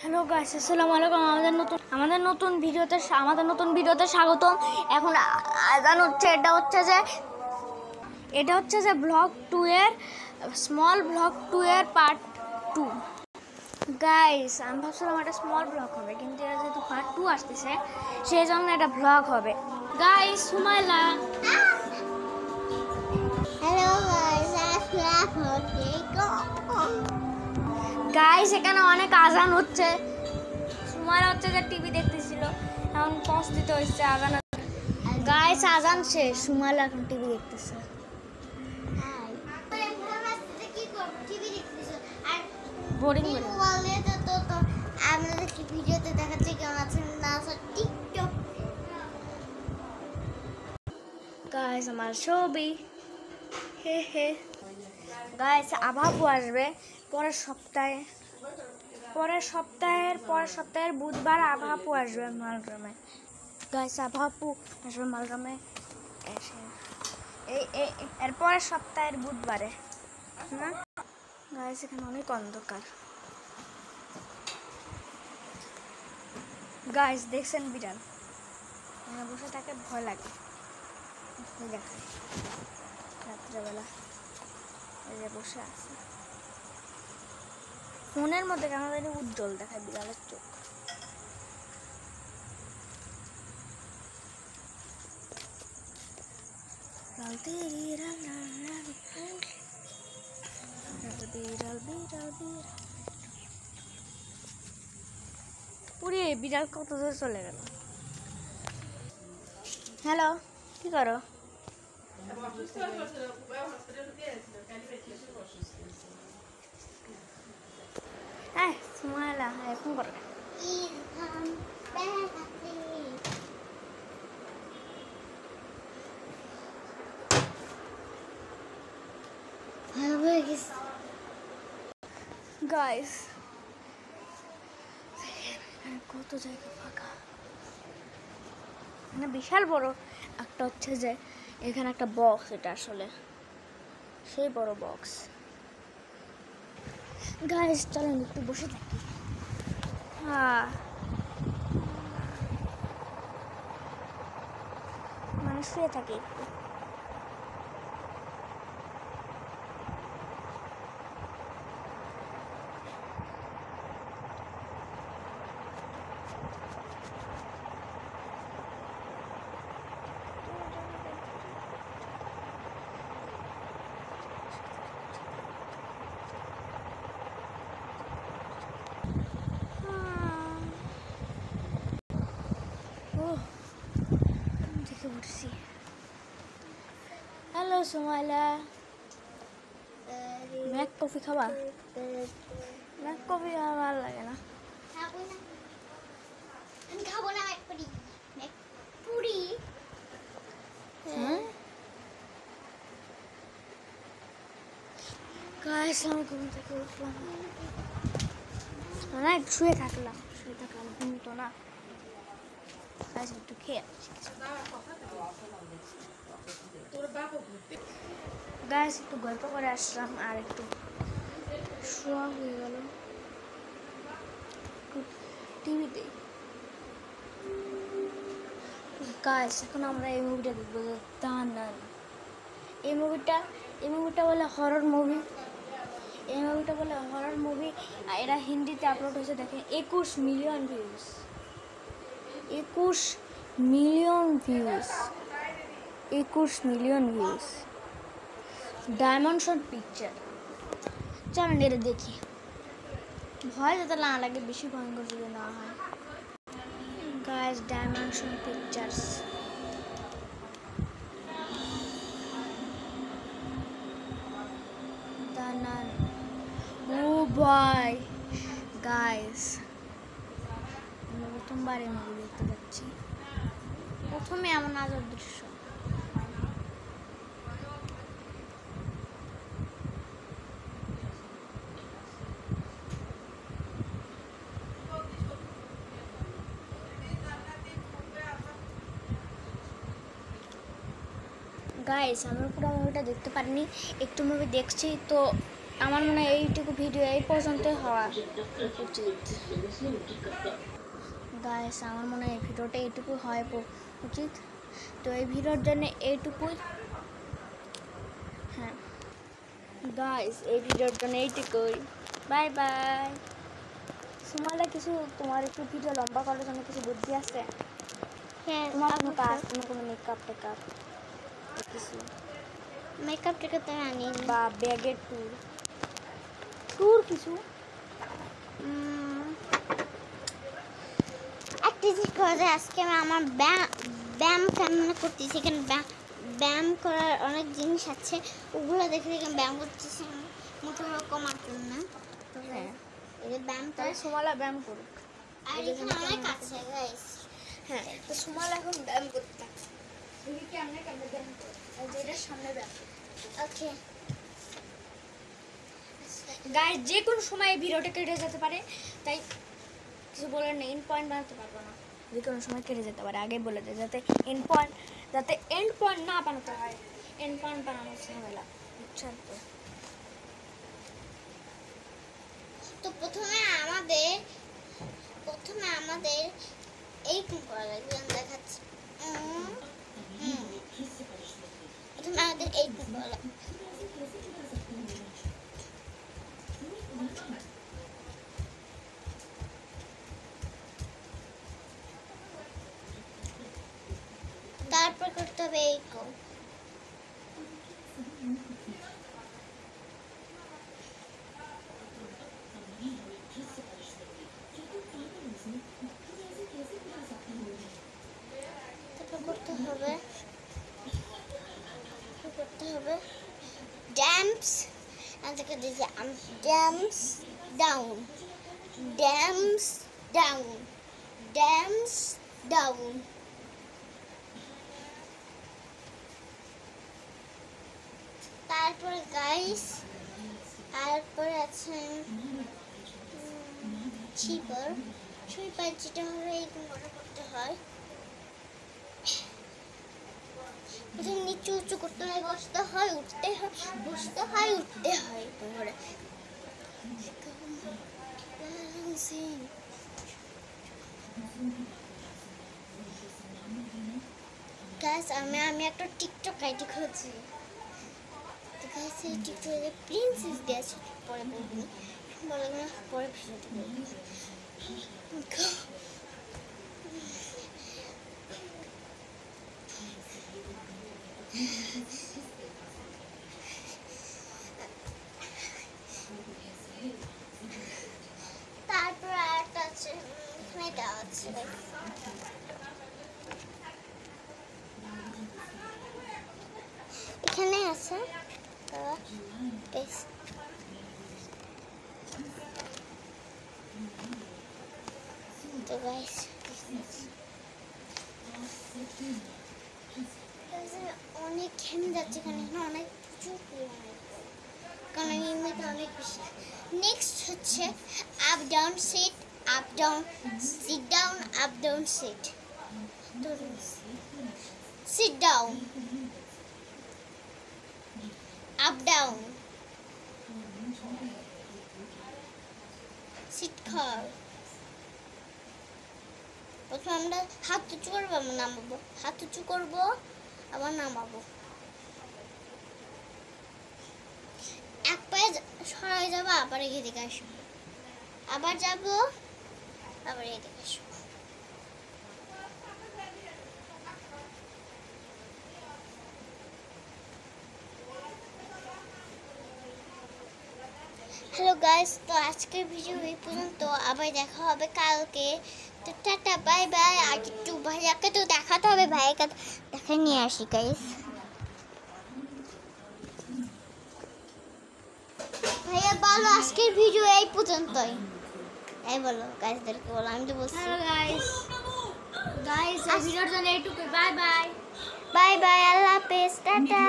Hello guys, আসসালামু আলাইকুম। আমাদের নতুন ভিডিওতে স্বাগতম। এখন আজান হচ্ছে। এটা হচ্ছে যে ব্লগ 2 এর স্মল ব্লগ 2 এর পার্ট 2। গাইস, আমি ভাবছিলাম এটা স্মল ব্লগ হবে, কিন্তু এটা যেহেতু পার্ট 2 আসতেছে সেই জন্য এটা ব্লগ হবে। গাইস, সুমাইলা। হ্যালো গাইস, আসসালামু আলাইকুম। গাইস, এখানে অনেক আজান হচ্ছে। সুমাইলা হচ্ছে যে টিভি দেখতেছিল, এখন পৌঁছতে হচ্ছে আজান। গাইস, আজান শেষ, সুমাইলা এখন টিভি দেখতেছে। বোরিং আপনাদেরকে ভিডিওতে দেখাচ্ছি কেমন আছেন না টিকটক। গাইস, আমার ছবি হে হে। গাইস, আভাপু আসবে পরের সপ্তাহের বুধবার আভাপু আসবে মালগ্রামে। গাইস, আভাপু আসবে মালগ্রামে এসে এর পরের সপ্তাহের বুধবারে না। গাইস, এখানে অনেক অন্ধকার। গাইস, দেখছেন বিড়াল বসে থাকে, ভয় লাগে। দেখায় রাত্রেবেলা এই যে বসে আছে ফোনের মধ্যে, কেন জানি উজ্জ্বল দেখায় বিড়ালের চোখ। পুরি বিড়াল কত দূর চলে গেল। হ্যালো, কি করো? হ্যাঁ, সুমাইলা এখন করো। গাইস, কত জায়গা ফাঁকা, মানে বিশাল বড় একটা হচ্ছে যে এখানে একটা বক্স, এটা আসলে সেই বড় বক্স। গাইস, চলেন একটু বসে থাকি। হ্যাঁ, মানে শুয়ে থাকি একটু। দেখে উঠছি। হ্যালো সুমাইলা, ম্যাক কফি খাবা? ম্যাক কফি আমার ভালো লাগে না। আমি খাবো না পুরি। হ্যাঁ গাইস, আমি ঘুম থেকে উঠলাম না, একটু শুয়ে থাকলাম ঘুম তো না। গাইস, একটু খেয়ে গাইস, একটু গল্প করে আসলাম আর একটু শোয়া হয়ে গেল টিভিতে। গাইস, এখন আমরা এই মুভিটা দেখবো, দানান। এই মুভিটা বলে হরর মুভি। এরা হিন্দিতে আপলোড হয়েছে, দেখেন 21 মিলিয়ন ভিউজ। 21 million views. ডায়মন্ডসন পিকচার। চলেন এটা দেখি, ভয় যাতে না লাগে, বেশি ভয়ঙ্কর যদি না হয়। Guys, ডায়মন্ডসন pictures. দানান। ও ভাই গাইস, আমি প্রথমবার এই মুভি দেখতে যাচ্ছি। প্রথমে এমন আজব দৃশ্য। গাইস, আমরা পুরো মুভিটা দেখতে পারিনি, একটু মুভি দেখছি তো আমার মনে হয় এইটুকু ভিডিও এই পর্যন্ত হওয়া উচিত। গাইস আমার মনে হয় এই ভিডিওটা এইটুকু হয় উচিত। তো এই ভিডিওর জন্য এইটুকুই। হ্যাঁ গাইস এই ভিডিওর জন্য এইটুকুই। Bye bye. সুমাইলা কিছু তোমার একটু ভিডিও লম্বা করার জন্য কিছু বুদ্ধি আছে? হ্যাঁ, তোমার কোনো কাজ, তোমার কোনো মেকআপ টেকআপ কিছু মেকআপ টেকআপ তো আনি বা ব্যাগের ট্যুর কিছু? একটা জিনিস করা যায়। আজকে আমি আমার ব্যায়াম কেমন করতেছি। এখানে ব্যায়াম করার অনেক জিনিস আছে, ওগুলো দেখে দেখে ব্যায়াম করতেছি মোটা কমার জন্য। হ্যাঁ এই যে ব্যায়াম তাই সুমাইলা ব্যায়াম করুক। আর এখানে অনেক আছে গাইস। হ্যাঁ তো সুমাইলা এখন ব্যায়াম করতে থাকে। তুমি কেমনে কেমনে ব্যায়াম করো? যেটার সামনে ব্যায়াম। ওকে গাইস যে কোনো সময় এই ভিডিওটা কেটে যেতে পারে, তাই কিছু বলার নেই। এন্ড পয়েন্ট বানাতে পারবো না, যে কোনো সময় কেটে যেতে পারে। আগে বলে দেয় যাতে এন্ড পয়েন্ট না বানাতে হয়। এন্ড পয়েন্ট বানানো ঝামেলা, বুঝছেন তো? তো প্রথমে আমাদের এইরকম করা লাগবে। আমি দেখাচ্ছি। প্রথমে আমাদের এইরকম করা লাগবে। তারপর করতে হবে এইরকম। করতে হবে ড্যাম্পস। আমাদেরকে দিয়েছে ড্যাম্পস ডাউন, ড্যাম্পস ডাউন, ড্যাম্পস ডাউন। তারপরে গাইস তারপরে আছে সুইপার। যেটা হলো এইরকম করতে হয়। প্রথমে নিচু উঁচু করতে হয়, বসতে হয়, উঠতে হয়, বসতে হয়, উঠতে হয়। তারপরে গাইস আমি একটা টিকটক আইডি খুলেছি। তো গাইস এই টিকটকে প্রিন্সেস দিয়েছে, পরে বলবো, পরে ভিডিওতে বলবো। তারপর আরেকটা আছে, এটা আছে এখানে আছে। তো গাইস অনেক ঘেমে যাচ্ছে, এখানে অনেক প্রচুর পরিমাণে, কারণ আমি এমনিতে অনেক বেশি। নেক্সট হচ্ছে up down sit, up down sit down, up down sit, sit down, up down, sit খাল। প্রথমে আমরা হাত উঁচু করবো, আমরা নামাবো, হাত উঁচু করবো, আবার নামাবো। এক পায়ে সরাই যাবো, আবার এদিকে আসবো, আবার যাবো, আবার এদিকে আসবো। হ্যালো গাইস, তো আজকের ভিডিও এই পর্যন্ত। আবার দেখা হবে কালকে। তো টাটা, বাই বাই। আর একটু ভাইয়াকে তো দেখাতে হবে, ভাইয়াকে দেখে নিয়ে আসি গাইস। ভাইয়া বলো আজকের ভিডিও এই পর্যন্তই। এই বলো গাইসদেরকে বলো, আমি তো বলছি। হ্যালো গাইস এই ভিডিওর জন্য এইটুকু। বাই বাই, বাই বাই, আল্লাহ হাফেজ, টাটা।